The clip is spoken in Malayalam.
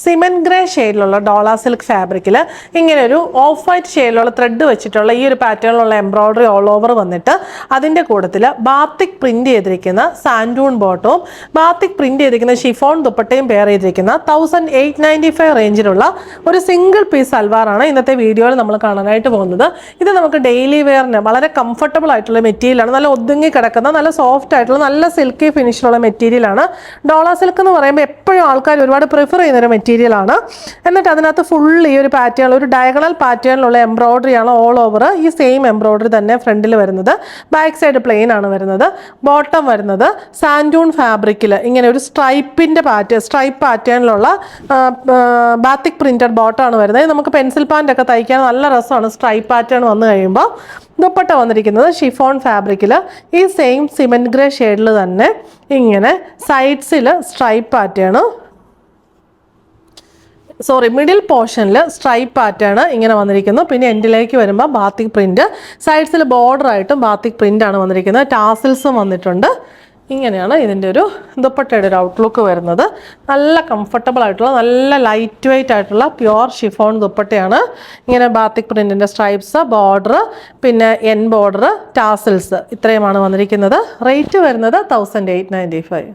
സിമെന്റ് ഗ്രേ ഷെയ്ഡിലുള്ള ഡോള സിൽക്ക് ഫാബ്രിക്കിൽ ഇങ്ങനെ ഒരു ഓഫ് വൈറ്റ് ഷെയ്ഡിലുള്ള ത്രെഡ് വെച്ചിട്ടുള്ള ഈ ഒരു പാറ്റേണിലുള്ള എംബ്രോയിഡറി ഓൾ ഓവർ വന്നിട്ട് അതിൻ്റെ കൂട്ടത്തിൽ ബാത്തിക് പ്രിന്റ് ചെയ്തിരിക്കുന്ന സാൻഡൂൺ ബോട്ടവും ബാത്തിക് പ്രിന്റ് ചെയ്തിരിക്കുന്ന ഷിഫോൺ ദുപ്പട്ടയും പെയർ ചെയ്തിരിക്കുന്ന 1895 റേഞ്ചിലുള്ള ഒരു സിംഗിൾ പീസ് സൽവാറാണ് ഇന്നത്തെ വീഡിയോയിൽ നമ്മൾ കാണാനായിട്ട് പോകുന്നത്. ഇത് നമുക്ക് ഡെയിലി വെയറിന് വളരെ കംഫർട്ടബിൾ ആയിട്ടുള്ള മെറ്റീരിയലാണ്. നല്ല ഒതുങ്ങി കിടക്കുന്ന നല്ല സോഫ്റ്റ് ആയിട്ടുള്ള നല്ല സിൽക്കി ഫിനിഷിലുള്ള മെറ്റീരിയലാണ്. ഡോള സിൽക്ക് എന്ന് പറയുമ്പോൾ എപ്പോഴും ആൾക്കാർ ഒരുപാട് പ്രിഫർ ചെയ്യുന്നൊരു മെറ്റീരിയലാണ്. എന്നിട്ട് അതിനകത്ത് ഫുൾ ഈ ഒരു പാറ്റേൺ ഒരു ഡയഗണൽ പാറ്റേണിലുള്ള എംബ്രോയിഡറിയാണ് ഓൾ ഓവർ. ഈ സെയിം എംബ്രോയിഡറി തന്നെ ഫ്രണ്ടിൽ വരുന്നത്. ബാക്ക് സൈഡ് പ്ലെയിൻ ആണ് വരുന്നത്. ബോട്ടം വരുന്നത് സാൻഡൂൺ ഫാബ്രിക്കിൽ ഇങ്ങനെ ഒരു സ്ട്രൈപ്പ് പാറ്റേണിലുള്ള ബാത്തിക് പ്രിന്റഡ് ബോട്ടമാണ് വരുന്നത്. നമുക്ക് പെൻസിൽ പാൻ്റ് ഒക്കെ തയ്ക്കാൻ നല്ല രസമാണ് സ്ട്രൈപ്പ് പാറ്റേൺ വന്നു കഴിയുമ്പോൾ. ദുപ്പട്ട വന്നിരിക്കുന്നത് ഷിഫോൺ ഫാബ്രിക്കിൽ ഈ സെയിം സിമെന്റ് ഗ്രേ ഷെയ്ഡിൽ തന്നെ ഇങ്ങനെ സൈഡ്സിൽ സ്ട്രൈപ്പ് പാറ്റേൺ മിഡിൽ പോർഷനിൽ സ്ട്രൈപ്പ് പാറ്റേൺ ഇങ്ങനെ വന്നിരിക്കുന്നു. പിന്നെ എൻഡിലേക്ക് വരുമ്പോൾ ബാത്തിക് പ്രിന്റ്, സൈഡ്സിൽ ബോർഡർ ആയിട്ടും ബാത്തിക് പ്രിന്റ് ആണ് വന്നിരിക്കുന്നത്. ടാസിൽസും വന്നിട്ടുണ്ട്. ഇങ്ങനെയാണ് ഇതിൻ്റെ ഒരു ദുപ്പട്ടയുടെ ഒരു ഔട്ട്ലുക്ക് വരുന്നത്. നല്ല കംഫർട്ടബിൾ ആയിട്ടുള്ള നല്ല ലൈറ്റ് വെയ്റ്റ് ആയിട്ടുള്ള പ്യുവർ ഷിഫോൺ ദുപ്പട്ടയാണ്. ഇങ്ങനെ ബാത്തിക് പ്രിൻറ്റിൻ്റെ സ്ട്രൈപ്സ്, ബോർഡർ, പിന്നെ എൻ ബോർഡർ, ടാസിൽസ് ഇത്രയുമാണ് വന്നിരിക്കുന്നത്. റേറ്റ് വരുന്നത് 1895.